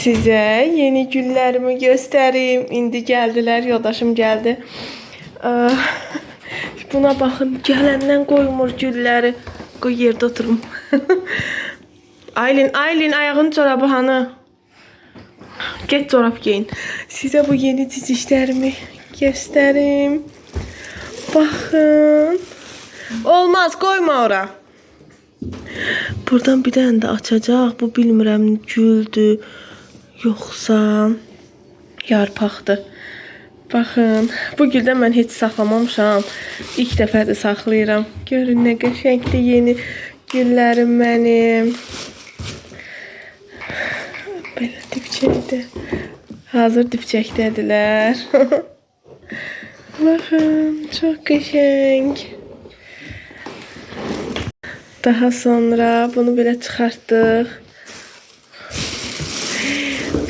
Sizə yeni güllərimi göstərim. İndi gəldilər, yoldaşım gəldi. Buna baxın, gələndən qoymur gülləri. Qoy yerdə oturum. Aylin, ayağın çorabı hanı? Get çorab giyin. Sizə bu yeni cicişlərimi göstərim. Baxın. Olmaz, qoyma ora. Buradan bir dənə də açacaq. Bu bilmirəm güldür, yoxsa yarpaqdır. Baxın, bu güldən mən heç saxlamamışam. İlk dəfədir saxlayıram. Görün nə qəşəngdir yeni güllərim mənim. Belə dibçəkdir. Hazır dibçəkdədirlər. Baxın, çox qəşəng. Daha sonra bunu belə çıxartdıq.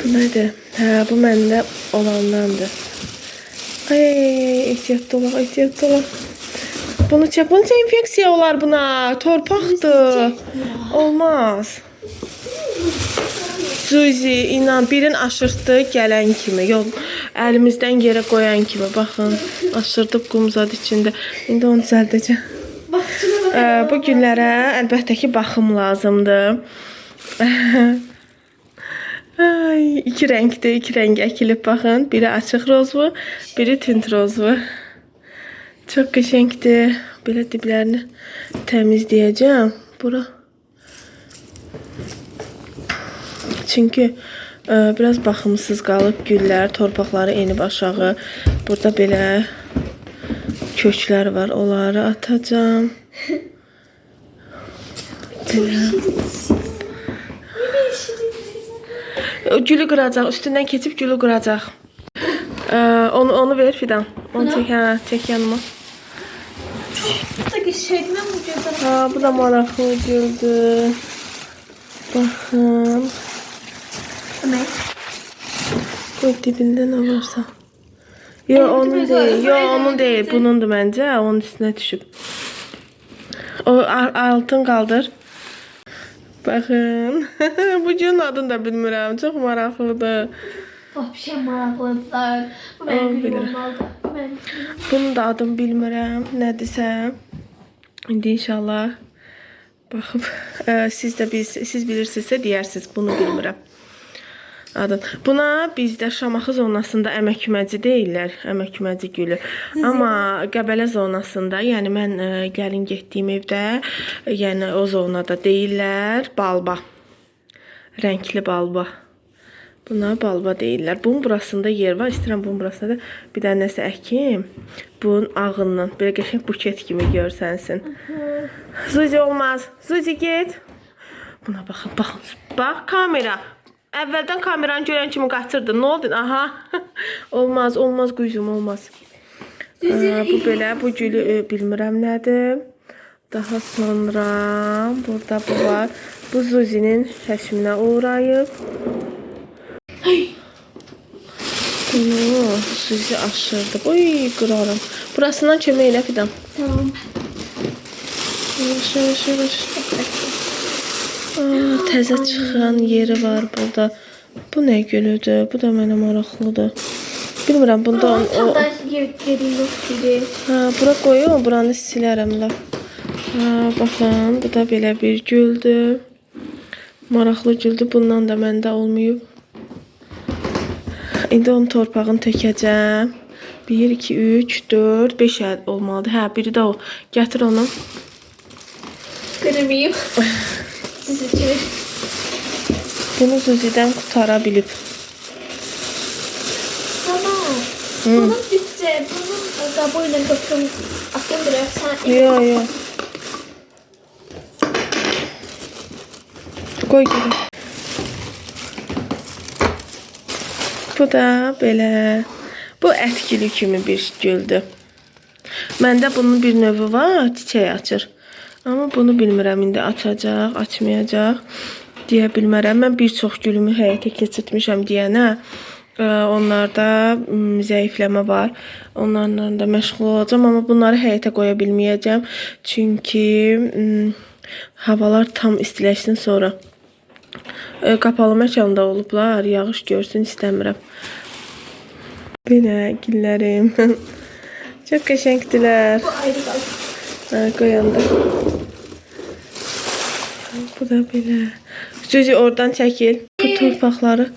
Bu nədir? Bu məndə olandandır. Ay, ehtiyatlı olaq. Bunu çək, infeksiya olar buna. Torpaqdır. Olmaz. Zuzi, inan, birin aşırtdı gələn kimi. Yox, əlimizdən yerə qoyan kimi. Baxın, aşırdıb qumzad içində. İndi onu düzəldəcəm. Bu güllərə əlbəttə ki, baxım lazımdır. İki rəngdir, iki rəng əkilib baxın. Biri açıq rozvu, biri tünd rozvu. Çox qəşəngdir. Belə diblərini təmizləyəcəm. Bura. Çünki biraz baxımsız qalıb güllər, torpaqları enib aşağı. Burada belə köklər var, onları atacağım. Gülü qıracaq, üstündən keçib gülü qıracaq. Onu ver Fidan. Onu çək yanıma. Bu da maraqlı güldür. Baxın. Qoy dibində nə varsa. Yox, onun deyil. Bunundur məncə. Onun üstünə düşüb. O altın qaldır. Baxın. Bu günün adını da bilmirəm. Çox maraqlıdır. Vapşə maraqlıdır. Bu mənim gülüm olmalıdır. Bunun da adını bilmirəm. Nədirsə. İndi inşallah baxıb siz bilirsinizsə deyərsiniz. Bunu bilmirəm. Adın. Buna bizdə Şamaxı zonasında əməküməci deyirlər, əməküməci gülü. Amma Qəbələ zonasında, yəni mən gəlin getdiyim evdə, yəni o zonada deyirlər balba. Rəngli balba. Buna balba deyirlər. Bunun burasında yer var. İstəyirəm bunun burasında da bir dənə nəsə əkim. Bunun ağından belə qəşəng buket kimi görsənsin. Zuzi olmaz. Zuzi get. Buna baxın, baxın. Bax kamera. Əvvəldən kameranı görən kimi qaçırdı. Nə oldu? Aha. Olmaz, quzum, olmaz. Bu belə, bu gülü bilmirəm nədir. Daha sonra burada bu var. Bu Zuzinin həşminə uğrayıb. Bunu Zuzi aşırdı. Oy, qıraram. Burasından kömək elə Fidan. Tamam. Yavaş. Təzə çıxan yeri var burada. Bu nə gülüdür? Bu da mənə maraqlıdır. Bilmirəm, bunda yeri yox gibi. Bura qoyum, buranı silərəm la. Baxın, bu da belə bir güldür. Maraqlı güldür. Bundan da məndə olmayıb. İndi onun torpağını tökəcəm. 1, 2, 3, 4, 5 olmalıdır. Hə, biri də o. Gətir onu. Qırmayım. Bunu Zuzi'dən qutara bilib. Tamam. Bunun bütçe, bunun qabıyla götürüm. Atın biraz sen. Yox. Qoy gəlin. Bu da belə. Bu ətkili kimi bir güldür. Məndə bunun bir növü var, çiçək açır. Amma bunu bilmirəm, indi açacaq, açmayacaq deyə bilmərəm. Mən bir çox gülümü həyata keçirtmişəm deyənə. Onlarda zəifləmə var. Onlarla da məşğul olacağım. Amma bunları həyata qoya bilməyəcəm. Çünki havalar tam istiləşsin sonra Qapalı məkanda olublar. Yağış görsün istəmirəm. Belə güllərim. Çox qəşəngdilər. Bu ayrı qaldı. Qoyanda. Bu da belə. Sözü oradan çəkil. Bu torpaqları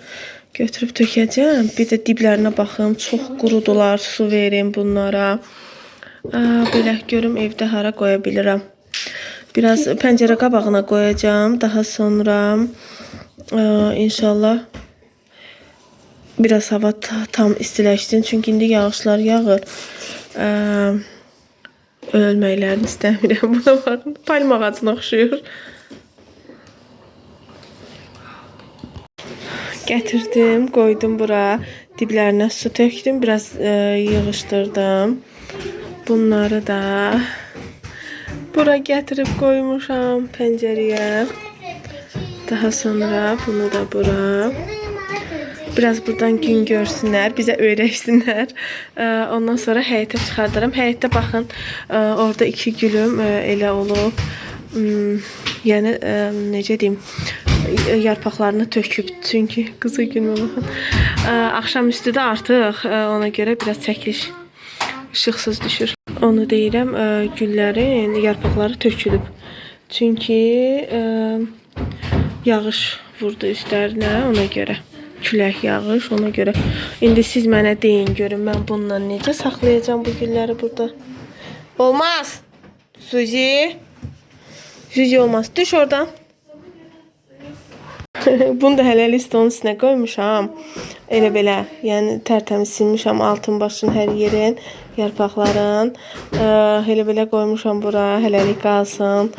götürüb tökəcəm. Bir də diblərinə baxım. Çox qurudular. Su verim bunlara. Belə görüm evdə hara qoya bilirəm. Biraz pəncərə qabağına qoyacağım. Daha sonra inşallah biraz hava tam istiləşsin. Çünki indi yağışlar yağır. Ölməklərini istəmirəm. Buna baxın. Palma ağacına oxşuyur. Gətirdim, qoydum bura. Diblərinə su tökdüm. Biraz yığışdırdım. Bunları da bura gətirib qoymuşam pəncərəyə. Daha sonra bunu da bura. Biraz buradan gün görsünlər, bizə öyrəşsinlər. Ondan sonra həyətə çıxardaram. Həyətdə baxın, orada 2 gülüm elə olub. Yəni necə deyim, yarpaqlarını töküb. Çünki qızı günü baxın. Axşam üstü də artıq ona görə biraz çəkiliş işıqsız düşür. Onu deyirəm, güllərin yarpaqları tökülüb. Çünki yağış vurdu üstlərinə, ona görə. Külək yağış, ona görə. İndi siz mənə deyin, görün mən bununla necə saxlayacağım bu gülləri burada. Olmaz. Suzi. Suzi olmaz. Düş oradan. Bunu da hələlik stolun üstünə qoymuşam. Elə belə, yəni tərtəmiz silmişəm altın başın hər yerin, yarpaqların. Elə belə qoymuşam bura, hələlik qalsın.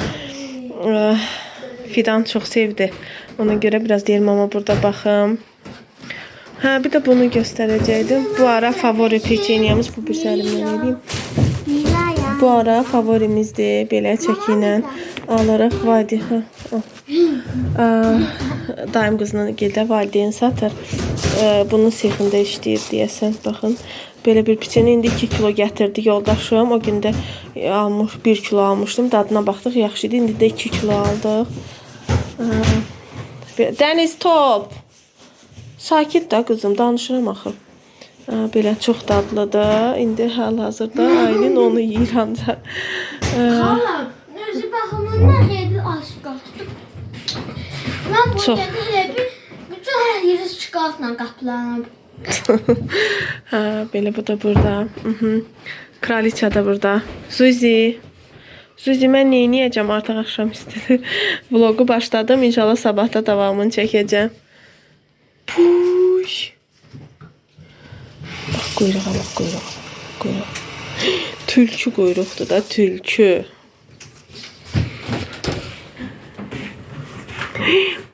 Fidan çox sevdi. Ona görə biraz deyirəm, amma burada baxım. Bir də bunu göstərəcəkdim. Bu ara favori peçenyamız, bu bir səlimdən edeyim. Bu ara favorimizdir. Belə çəki ilə alırıq. Vadi. Daim qızının gildə valideyn satır. Bunun sexində işləyir deyəsən. Baxın. Belə bir peçeni indi 2 kilo gətirdi yoldaşım. O gündə 1 kilo almışdım. Dadına baxdıq, yaxşı idi. İndi də 2 kilo aldıq. Dəniz top. Sakit da qızım, danışıram axı. Belə çox dadlıdır. İndi hal-hazırda Aylin onu yeyir ancaq. Xalam, özü baxımından xeyli aşıq qaldı. Mən bu yerdə bütün hər yeri şikartla qaplanıb. Belə bu da burada. Kraliça da burada. Suzi. Suzi, mən neyniyəcəm artıq axşam istədir. Vlogu başladım. İnşallah sabahda davamını çəkəcəm. Puş. Bax quyruğa, bax quyruğa. Quyruq. Tülkü quyruqdur da, tülkü.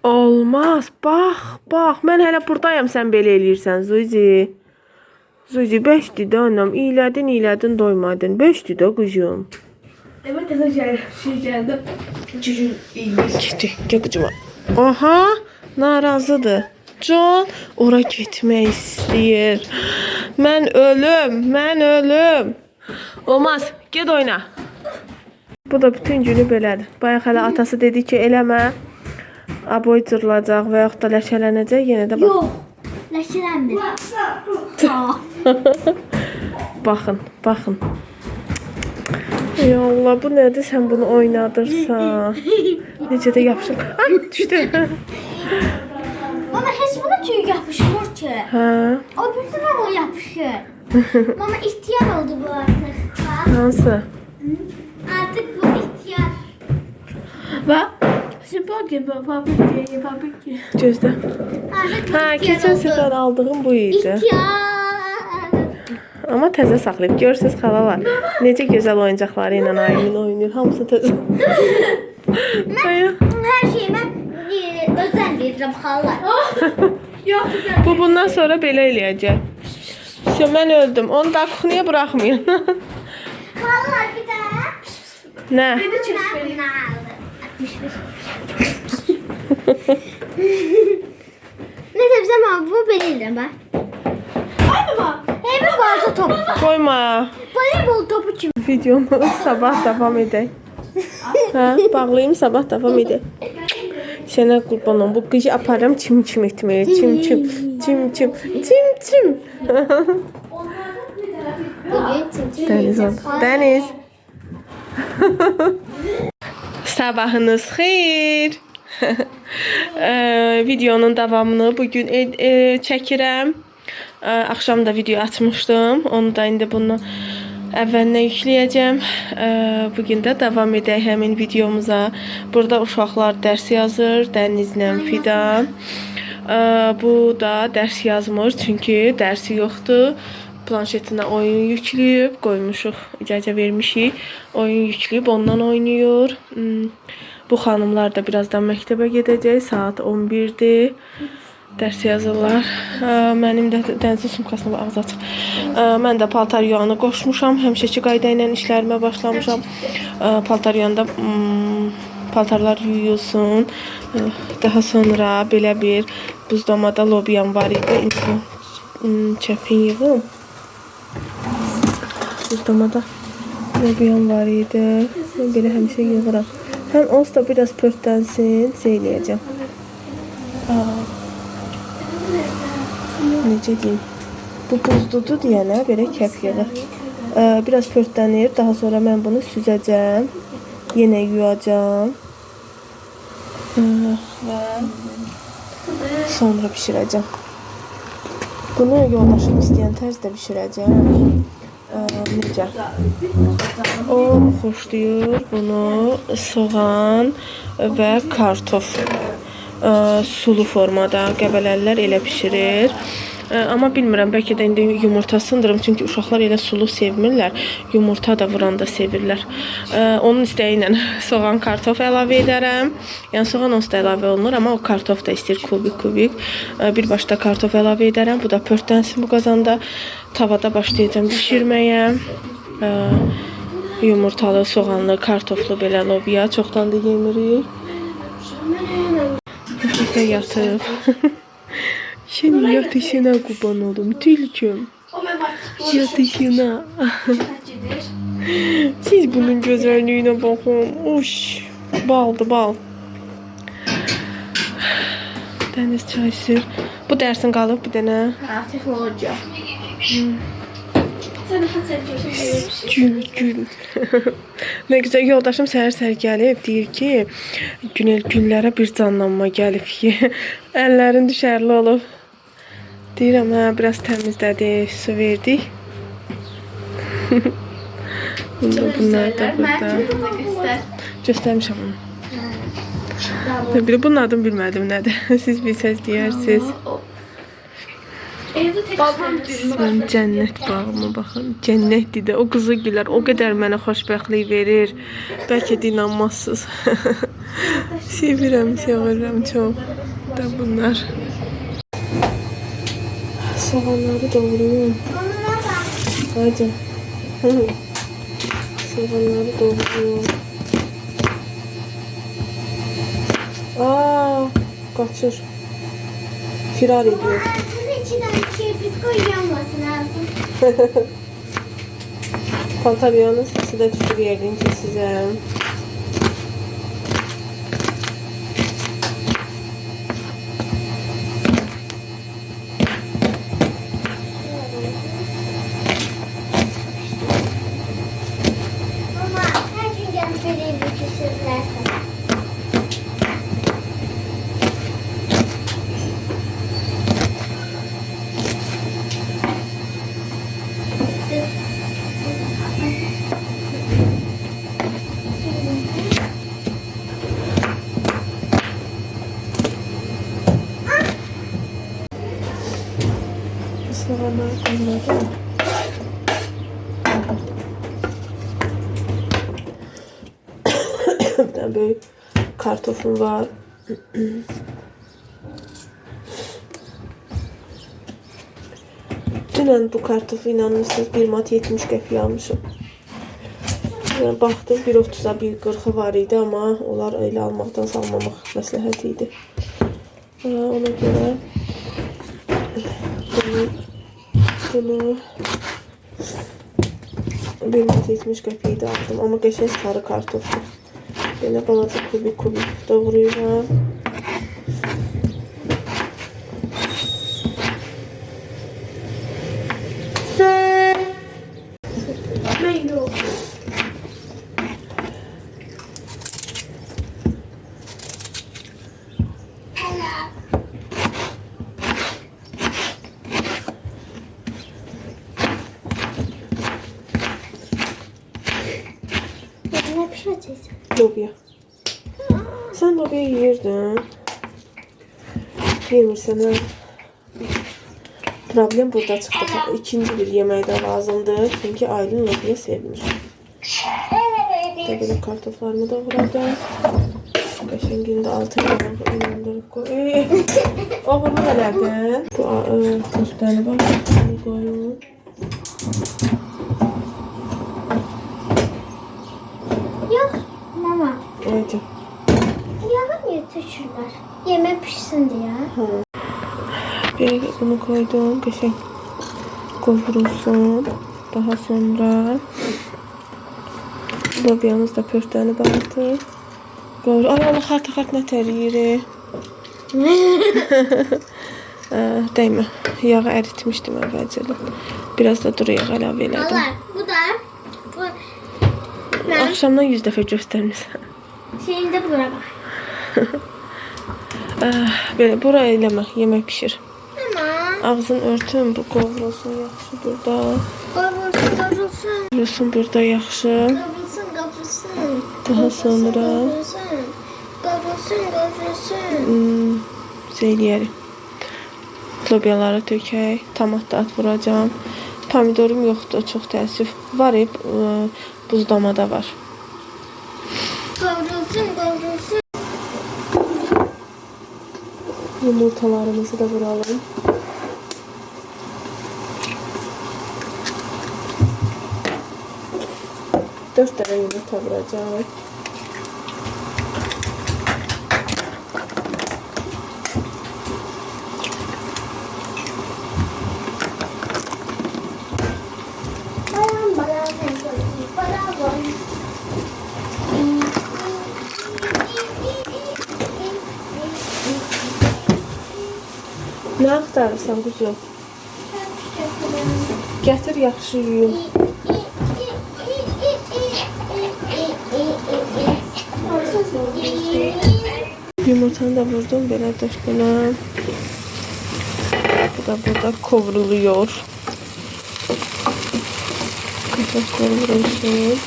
Olmaz. Bax, bax. Mən hələ buradayam, sən belə eləyirsən, Zuzi. Zuzi, 5'ti də anam. İylədin, doymadın. 5'ti də qızım. Evet, şey geldi. Cücün Gitti, gel qıcıma. Aha, narazıdır. John, ora getmək istəyir. Mən ölüm. Olmaz, get oyna. Bu da bütün günü belədir. Bayaq hələ atası dedi ki, eləmə. Aboy cırılacaq və yaxud da ləkələnəcək. Yenə də bax. Yox, ləkələnmir. Baxın. Ey Allah, bu nədir? Sən bunu oynadırsan. Necə də yapışır. Ay, düşdü. Mama heç buna tüy yapışmır ki. Hə. O bütün o yapışır. Mama ihtiyar oldu bu artık. Hansı? Artık bu ihtiyar. Bax. Spaghetti, papaki. Gözlə. Artık Hə, ihtiyar keçən oldu. səfər aldığım bu idi. İhtiyar. Amma təzə saxlayıb. Görürsüz xalalar. Necə gözəl oyuncaqları ilə Aylin oynayır. Hamısı təzə. Her şeyime özen veririm xalalar. Yok güzel. Bu bundan sonra belə eləyəcək. Mən öldüm. Onu da kuxniyə buraxmayın. Xalalar bir daha. Nə? Neyse bize ama bu belirli bak. Aynı bak. Hep balta topu. Qoyma. Voleybol topu için. Videomu sabah davam edək. Hə, bağlayım, sabah davam edək. Sənə qurban olum. Bu qışı aparım çim etməyə. Çim. Dəniz oldu. Dəniz. Sabahınız xeyir. Videonun davamını bugün çəkirəm. Axşam da video açmışdım. Onu da indi bunu əvvəlinə yükləyəcəm. Bugün də davam edək həmin videomuza. Burada uşaqlar dərs yazır. Dənizlə Fidan. Bu da dərs yazmır. Çünki dərsi yoxdur. Planşetinə oyun yükləyib. Qoymuşuq. İcazə vermişik. Oyun yükləyib. Ondan oynayır. Bu xanımlar da birazdan məktəbə gedəcək. Saat 11-dir. Dərs yazırlar. Mənim də dənizin sumkasına ağzı açıq. Mən də paltar yuyanı qoşmuşam. Həmişəki qayda ilə işlərimə başlamışam. Paltar yuyanda paltarlar yuyulsun. Daha sonra belə bir buzdamada lobyan var idi. Çəpin yığım. Buzdamada lobyan var idi. Mən belə həmişə yığıram. Həm ons da biraz pörtlənsin. Seyləyəcəm. Necə deyim? Bu buzludur deyənə belə kəp yığır. Biraz pörtlənir. Daha sonra mən bunu süzəcəm. Yenə yuyacam. Və sonra bişirəcəm. Bunu yoldaşım istəyən tərzdə bişirəcəm. Necə? O xoşlayır bunu soğan və kartof sulu formada qəbələllər elə bişirir. Amma bilmirəm, bəlkə də indi yumurta sındırım. Çünki uşaqlar elə sulu sevmirlər. Yumurta da vuranda sevirlər. Onun istəyi ilə soğan, kartof əlavə edərəm. Yəni soğan onsuz da əlavə olunur, amma o kartof da istəyir kubik. Birbaşda kartof əlavə edərəm. Bu da pörtlənsin bu qazanda. Tavada başlayacağım bişirməyə. Yumurtalı, soğanlı, kartoflu belə lobiya. Çoxdan da yemirik. Burada yatıb. Senin yatışına kurban oldum Tülküm. Yatışına. Siz bunun güzelliğine bakın. Uş. Baldı bal. Dəniz çay sür. Bu dərsin qalıb bir dənə. Texnologiya. Gül. Ne güzel, yoldaşım səhər gəlib, deyir ki, günlərə bir canlanma gəlib ki, əllərin düşərli olub. Deyirəm, biraz təmizlədik, su verdik. Bunlar da burada. Göstərmişəm onu. Bunun adını bilmədim nədir. Siz bilsəz deyərsiniz. Mən cənnət bağıma baxın. Cənnətdir də. O qızı gülər. O qədər mənə xoşbəxtlik verir. Bəlkə də inanmazsınız. Sevirəm çox. Da bunlar. Soğanları doğrayım. Hadi. Soğanları doğrayım. Qaçır. Firar ediyor. Pantalyanın sesi də düşür yəqin ki sizə. Mama, hər gün gəlib verəyim ki, sözlərsən. Soğanları koymadım. Bir tane böyle kartofum var. Dünən bu kartofu inanırsınız 1 manat 70 qəpik almışım. Yəni, baxdım 1.30'a 1.40'ı var idi, amma onlar elə almaqdan salmamaq məsləhət idi. Ona görə bunu 1 manat 70 qəpiyi də aldım, amma qəşəng sarı kartofdur. Belə balaca kubik doğrayıram. çəksən? Lobiya. Sən lobiya yeyirdin. Yemirsən ha. Problem burada çıxdı. İkinci bir yemək də lazımdır. Çünki Aylin lobiya sevmir. Belə kartoflarımı da vuradım. Qəşəngində altı inandırıb qoy. Oğlunu elədin. Bu köftəni bax. Bunu qoyun. Yox, mama. Oyca. Yağı niyə tökürlər? Yemək pişsin deyə. Belə bunu koydum. Qəşəng qovurulsun. Daha sonra lobiyamız da pörtlənib artıq. Qovur. Ay Allah, xart nə təriyir. Dəymə. Yağı əritmişdim əvvəlcədən. Biraz da duru yağ əlavə elədim. Allah, bu da Axşamdan 100 dəfə göstərmişsən. şeyində bura bax. Belə bura eləmə, yemək pişir. Mama, Ağzını örtün, bu qovrulsun yaxşı burada. qavrulsun. Qovrulsun burada yaxşı. Qavrulsun. Daha sonra Qavrulsun. eləyərik. Lobiyaları tökək. Tomat da at vuracağım. Pomidorum yoxdur, çox təəssüf. Var, buzdamada var. Qavrulsun. Yumurtalarımızı da vuralım. Dört tane yumurta vuracağım. Nə axtarırsan quzum? Gətir yaxşı yuyum. Yumurtanı da vurdum belə dörtdünə. Bu da burada kovruluyor. Kapat kovrulsun.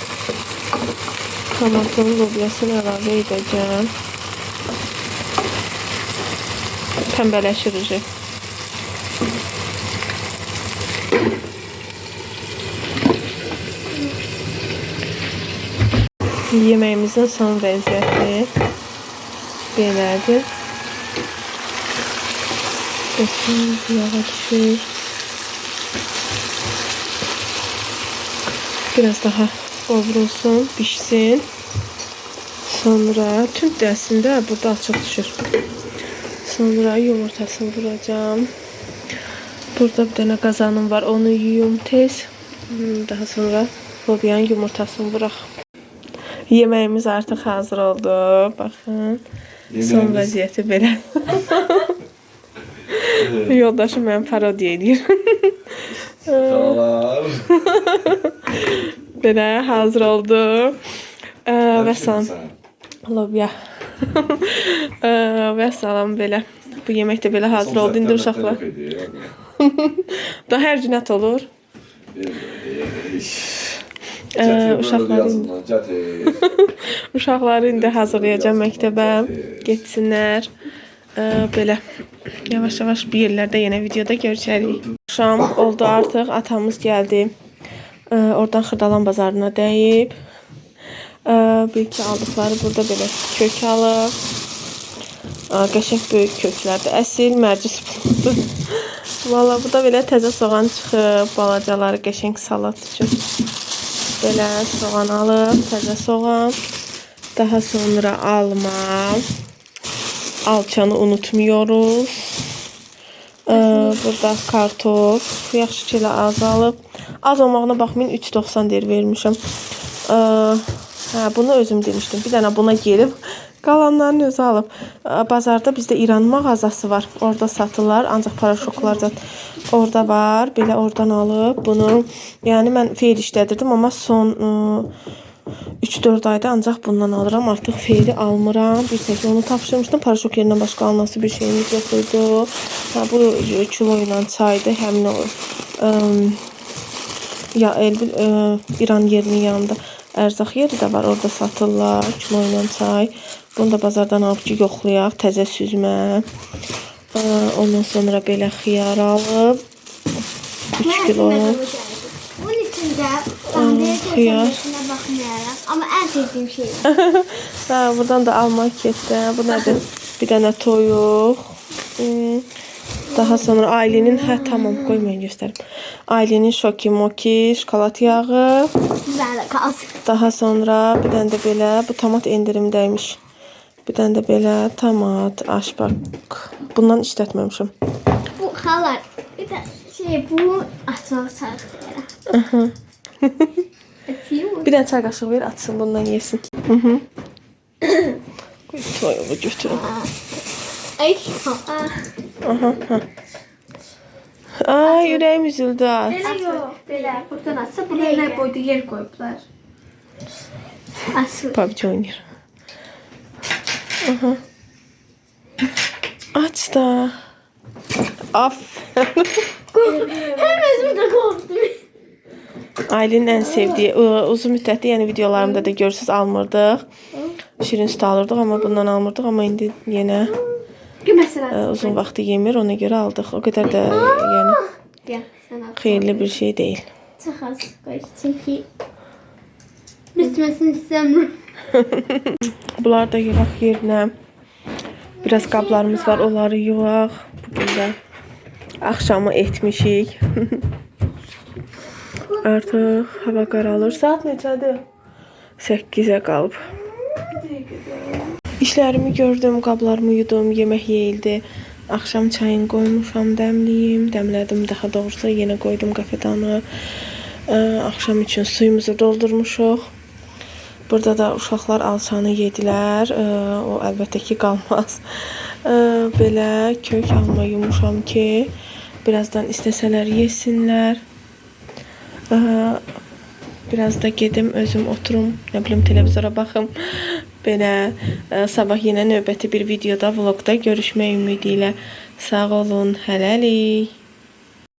Tomatın lobyasını əlavə edəcəm. Pəmbələşirici. Yeməyimizin son vəziyyəti belədir. Yağa düşür. Biraz daha qovrulsun, pişsin. Sonra tüm əslində burada açıq düşür. Sonra yumurtasını vuracağım. Burada bir dənə qazanım var, onu yuyum tez. Daha sonra lobiyanın yumurtasını vuraq. Yeməyimiz artıq hazır oldu. Baxın. Son vəziyyəti belə. Yoldaşım mənim parodiya edir. Belə hazır oldu. Və salam. Lobiya. Və salam belə. Bu yemək də belə hazır oldu. İndi uşaqlar. Da hər gün ət olur. Uşaqları indi hazırlayacağım məktəbə. Getsinlər. Belə yavaş-yavaş bir yerlərdə yenə videoda görüşərik. Axşam oldu artıq. Atamız gəldi. Oradan Xırdalan bazarına dəyib. Bir-iki aldıqları burada belə kök alıb. Qəşəng böyük köklərdir. Əsil mərci spuldur. Valla bu da belə təzə soğan çıxıb. Balacaları qəşəng salat üçün. Belə soğan alıb. Təzə soğan. Daha sonra alma. Alçanı unutmuyoruz. Burada kartof. Yaxşı ki elə az alıb. Az olmağına baxmayın 3.90 deyir vermişəm. Bunu özüm demişdim. Bir dənə buna gelib. Qalanlarını özü alıb. Bazarda bizdə İran mağazası var. Orada satırlar. Ancaq paraşoklar orada var. Belə oradan alıb bunu. Yəni mən feyl işlədirdim. Amma son 3-4 ayda ancaq bundan alıram. Artıq feyli almıram. Bir tek onu tapşırmışdım. Paraşok yerindən başqa alması bir şeyimiz yox idi. Bu kilo ilə çaydı. Həmin o ya İran yerinin yanında ərzaq yeri də var. Orada satırlar. Kimo ilə çay. Bunu da bazardan alıb ki, yoxlayaq. Təzə süzmə. Ondan sonra belə xiyar alıb. 3 kilo. Bunun içində damlaya keçənlərinə baxmayaraq. Amma ən sevdiyim şey. Buradan da almaq getdi. Bu nədir? Bir dənə toyuq. Daha sonra Aylin'in, tamam qoymayın göstərim. Aylin'in şoki moki, şokolad yağı. Güzel kalsın. Daha sonra bir dənə də belə, bu tomat endirimdəymiş. Bir dənə də belə tomat, aşbak. Bundan işlətməmişim. Bu xalar, bir də bu açmaq sağlayır. Bir dənə çay qaşığı ver, açsın bundan yesin. Qoy toyuğu götürün. Ay, Ay, ürəyim üzüldü. belə yox. Belə, buradan açsa, buraya nə boyda yer qoyublar. Asıl. PUBG oynayır. Aç da. Hem özümdə qorxdum. Aylin'in ən sevdiyi, uzun müddətli yəni videolarımda da görürsüz almırdıq. Şirin süt alırdıq, amma bundan almırdıq. Amma indi yenə uzun vaxtı yemir, ona görə aldıq. O qədər də yəni xeyirli bir şey deyil. Çox az qoy, çünki bitməsini istəmirəm. Bunlar da yığaq yerinə. Biraz qablarımız var, onları yığaq. Bugün də axşamı etmişik. Artıq hava qaralır. Saat neçədir? 8-ə qalıb. İşlərimi gördüm, qablarımı yudum, yemək yeyildi. Axşam çayını qoymuşam, dəmliyim. Dəmlədim, daha doğrusu yenə qoydum qafedanı. Axşam üçün suyumuzu doldurmuşuq. Burada da uşaqlar alçanı yedilər. O əlbəttə ki qalmaz. Belə kök alma yumuşam ki, birazdan istəsələr yesinlər. Biraz da gedim özüm oturum, nə bilim televizora baxım. Belə sabah yenə növbəti bir videoda, vlogda görüşmək ümidi ilə. Sağ olun, hələlik.